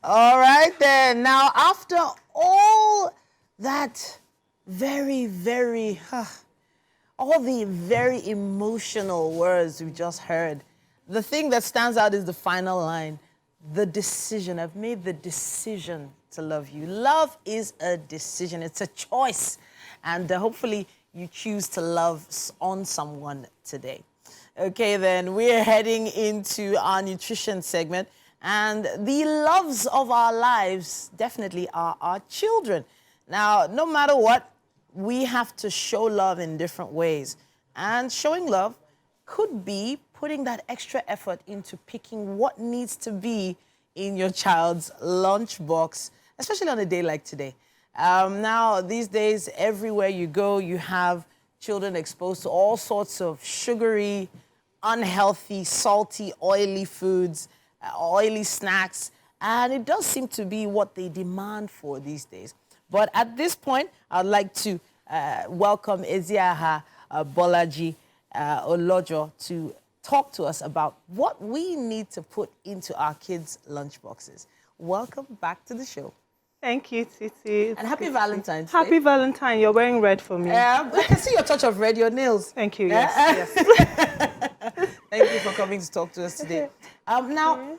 All right then. Now, after all that all the very emotional words we just heard, the thing that stands out is the final line. The decision. I've made the decision to love you. Love is a decision. It's a choice. And hopefully you choose to love on someone today. Okay, then we're heading into our nutrition segment. And the loves of our lives definitely are our children. Now, no matter what, we have to show love in different ways. And showing love could be putting that extra effort into picking what needs to be in your child's lunchbox, especially on a day like today. Now, these days, everywhere you go, you have children exposed to all sorts of sugary, unhealthy, salty, oily foods, oily snacks, and it does seem to be what they demand for these days. But at this point, I'd like to welcome Eziaha Bolaji Olojo to talk to us about what we need to put into our kids' lunchboxes. Welcome back to the show. Thank you, Titi. And happy Valentine's Day. Happy Valentine. You're wearing red for me. I can see your touch of red, your nails. Thank you, yes. Thank you for coming to talk to us today. Now,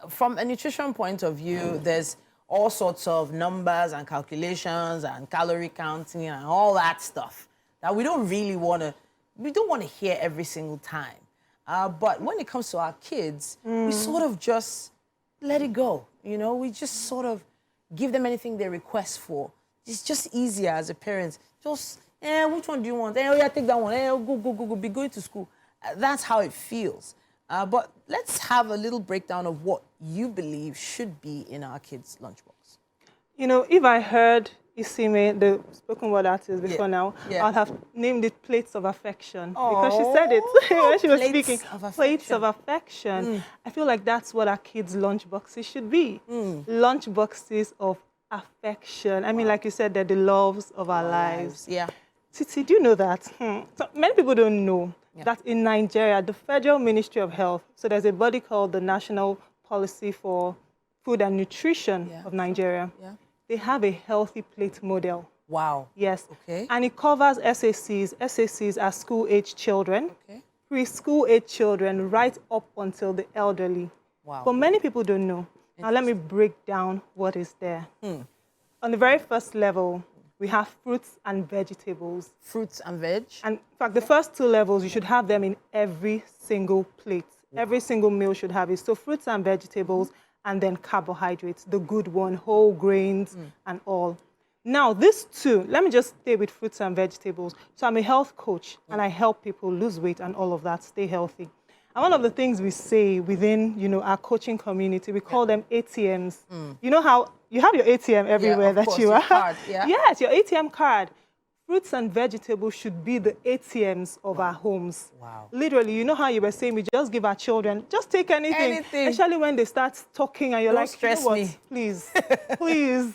from a nutrition point of view, there's all sorts of numbers and calculations and calorie counting and all that stuff that we don't want to hear every single time. But when it comes to our kids, we sort of just let it go. You know, we just sort of give them anything they request for. It's just easier as a parent. Just, which one do you want? Yeah, take that one. Go, be going to school. That's how it feels. But let's have a little breakdown of what you believe should be in our kids' lunchbox. You know, if I heard Isime, the spoken word artist, before now, I'd have named it Plates of Affection. Because she said it when she was speaking. Plates of Affection. I feel like that's what our kids' lunchboxes should be. Lunchboxes of affection. I mean, like you said, they're the loves of our lives. Yeah. Titi, do you know that? So many people don't know that in Nigeria, the Federal Ministry of Health, so there's a body called the National Policy for Food and Nutrition of Nigeria. They have a healthy plate model. Wow. Yes. Okay. And it covers SACs. SACs are school-age children, preschool-age children, right up until the elderly. Wow. But many people don't know. Now let me break down what is there. On the very first level, we have fruits and vegetables. Fruits and veg? And in fact, the first two levels, you should have them in every single plate. Every single meal should have it. So fruits and vegetables, and then carbohydrates, the good one, whole grains and all. Now, these two, let me just stay with fruits and vegetables. So I'm a health coach, and I help people lose weight and all of that, stay healthy. And one of the things we say within, you know, our coaching community, we call them ATMs. You know how you have your ATM everywhere that you are? Card, Yes, your ATM card. Fruits and vegetables should be the ATMs of our homes. Wow. Literally, you know how you were saying we just give our children, just take anything. Especially when they start talking and you're Don't like, stress you know what? me. Please, please.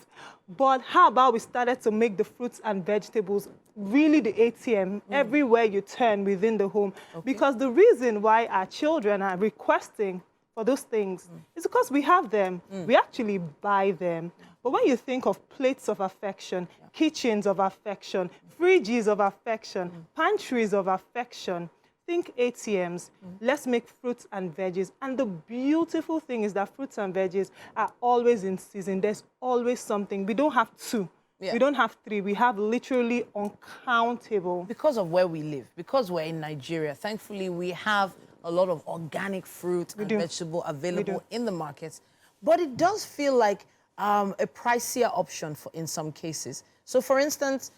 But how about we started to make the fruits and vegetables really the ATM everywhere you turn within the home? Because the reason why our children are requesting for those things is because we have them. We actually buy them. But when you think of plates of affection, kitchens of affection, fridges of affection, pantries of affection, think ATMs. Let's make fruits and veggies. And the beautiful thing is that fruits and veggies are always in season. There's always something. We don't have two. We don't have three. We have literally uncountable. Because of where we live, because we're in Nigeria, thankfully we have a lot of organic fruit and vegetable available in the markets. But it does feel like a pricier option in some cases. So for instance,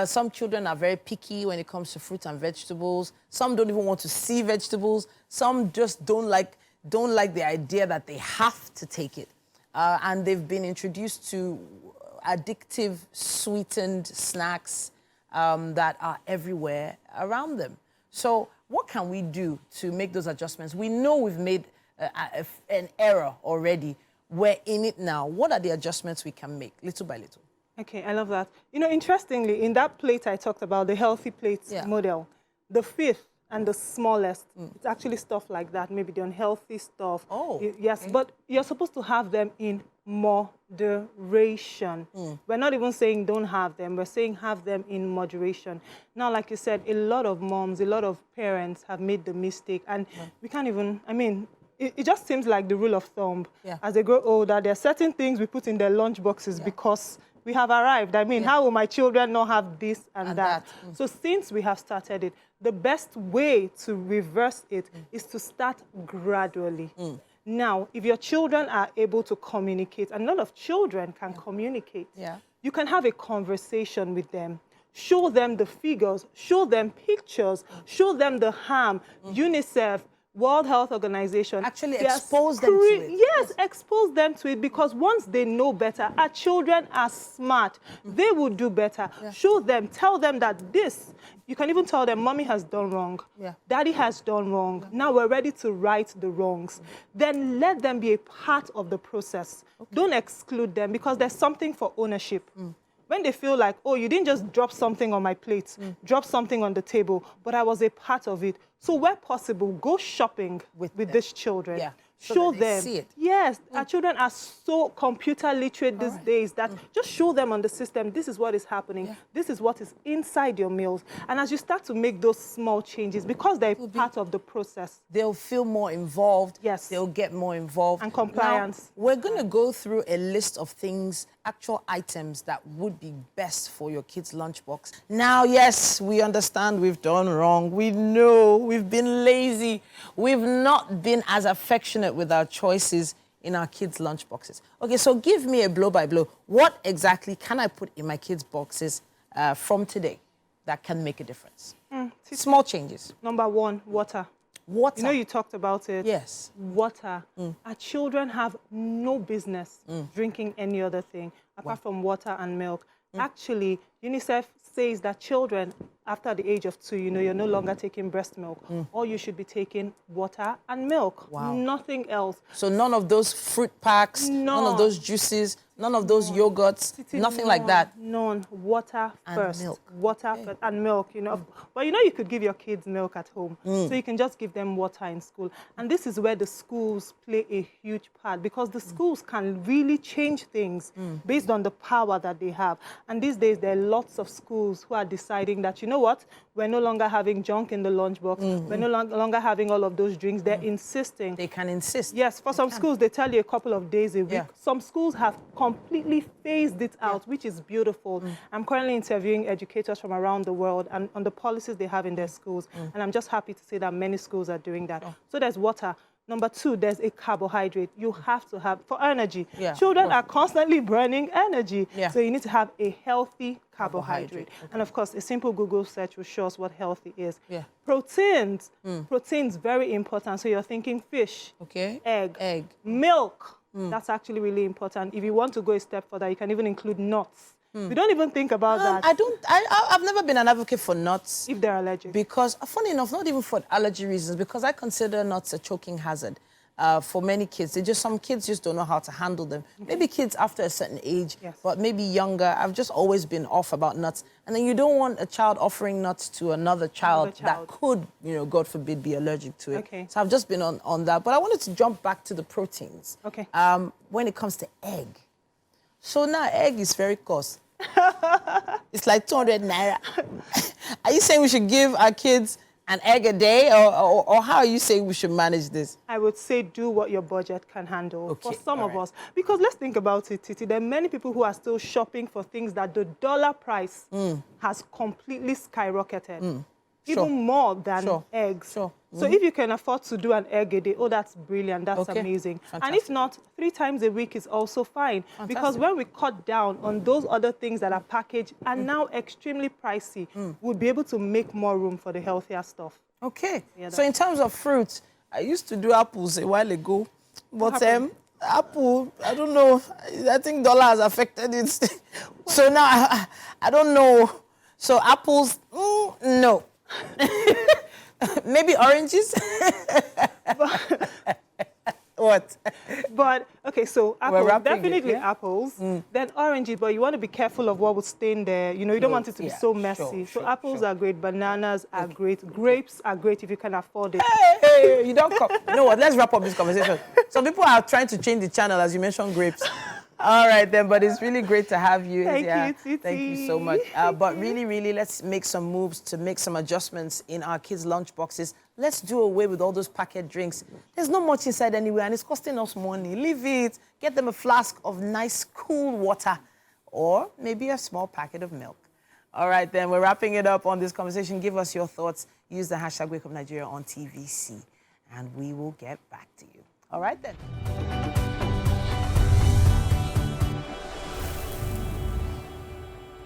some children are very picky when it comes to fruit and vegetables. Some don't even want to see vegetables. Some just don't like the idea that they have to take it. And they've been introduced to addictive, sweetened snacks that are everywhere around them. So what can we do to make those adjustments? We know we've made an error already. We're in it now. What are the adjustments we can make, little by little? Okay, I love that. You know, interestingly, in that plate I talked about, the healthy plates model, the fifth and the smallest, it's actually stuff like that, maybe the unhealthy stuff. Oh. Yes, but you're supposed to have them in moderation. We're not even saying don't have them. We're saying have them in moderation. Now, like you said, a lot of moms, a lot of parents have made the mistake. And we can't even, I mean, it just seems like the rule of thumb. Yeah. As they grow older, there are certain things we put in their lunch boxes because we have arrived. I mean, how will my children not have this and that? So since we have started it, the best way to reverse it is to start gradually. Now, if your children are able to communicate, and a lot of children can communicate, you can have a conversation with them. Show them the figures, show them pictures, show them the harm. UNICEF, World Health Organization. Actually expose them to it. Yes, expose them to it, because once they know better, our children are smart. They will do better. Show them, tell them that this, you can even tell them, mommy has done wrong. Daddy has done wrong. Now we're ready to right the wrongs. Then let them be a part of the process. Don't exclude them, because there's something for ownership. When they feel like, oh, you didn't just drop something on my plate, drop something on the table, but I was a part of it. So where possible, go shopping with these children. So show that they them. see it. Yes, our children are so computer literate these days that just show them on the system, this is what is happening. This is what is inside your meals. And as you start to make those small changes, because they're part of the process, they'll feel more involved. Yes. They'll get more involved. And compliance. Now, we're going to go through a list of things, actual items that would be best for your kids' lunchbox. Now, yes, we understand we've done wrong. We know we've been lazy. We've not been as affectionate with our choices in our kids' lunchboxes. Okay, so give me a blow-by-blow. What exactly can I put in my kids' boxes from today that can make a difference? Small changes. Number one, water. Water. You know, you talked about it. Yes. Water. Our children have no business drinking any other thing apart from water and milk. Actually, UNICEF says that children after the age of 2, you know, you're no longer taking breast milk. All you should be taking water and milk. Wow. Nothing else. So none of those fruit packs, none of those juices, none of those yogurts, nothing like that. None. Water And first. milk. Water first and milk, you know. But you know, you could give your kids milk at home. So you can just give them water in school. And this is where the schools play a huge part, because the schools can really change things based on the power that they have. And these days, there are lots of schools who are deciding that, you know what, we're no longer having junk in the lunchbox. We're no longer having all of those drinks. They're insisting. They can insist. Yes, for some schools, they tell you a couple of days a week. Some schools have completely phased it out, which is beautiful. I'm currently interviewing educators from around the world and on the policies they have in their schools. And I'm just happy to say that many schools are doing that. So there's water. Number 2, there's a carbohydrate. You have to have for energy. Children are constantly burning energy. So you need to have a healthy carbohydrate. And of course, a simple Google search will show us what healthy is. Proteins. Proteins, very important. So you're thinking fish, egg, milk. That's actually really important. If you want to go a step further, you can even include nuts. We don't even think about that. I've never been an advocate for nuts. If they're allergic. Because, funny enough, not even for allergy reasons, because I consider nuts a choking hazard for many kids. Some kids just don't know how to handle them. Maybe kids after a certain age, but maybe younger. I've just always been off about nuts. And then you don't want a child offering nuts to another child that could, you know, God forbid, be allergic to it. So I've just been on that. But I wanted to jump back to the proteins. When it comes to egg. So now egg is very cost. It's like 200 naira. Are you saying we should give our kids an egg a day, or how are you saying we should manage this? I would say do what your budget can handle for some of us. Because let's think about it, Titi. There are many people who are still shopping for things that the dollar price has completely skyrocketed. Even more than eggs. So if you can afford to do an egg a day, oh, that's brilliant. That's amazing. And if not, 3 times a week is also fine. Because when we cut down on those other things that are packaged and now extremely pricey, we'll be able to make more room for the healthier stuff. So in terms of fruits, I used to do apples a while ago. But apple, I don't know. I think dollar has affected it. So now I don't know. So apples, no. Maybe oranges? What? But, okay, so apples, wrapping it, definitely yeah? apples. Then oranges, but you want to be careful of what would stain there. You know, you don't want it to be Yeah, so sure, messy. So sure, apples sure. are great, bananas are great, grapes are great if you can afford it. Hey, you don't come. You know what? Let's wrap up this conversation. Some people are trying to change the channel as you mentioned grapes. All right then, but it's really great to have you. Thank yeah. you, Titi. Thank you so much. But really, let's make some moves to make some adjustments in our kids' lunch boxes. Let's do away with all those packet drinks. There's not much inside anywhere, and it's costing us money. Leave it. Get them a flask of nice, cool water, or maybe a small packet of milk. All right then, we're wrapping it up on this conversation. Give us your thoughts. Use the hashtag WakeUpNigeria on TVC, and we will get back to you. All right then.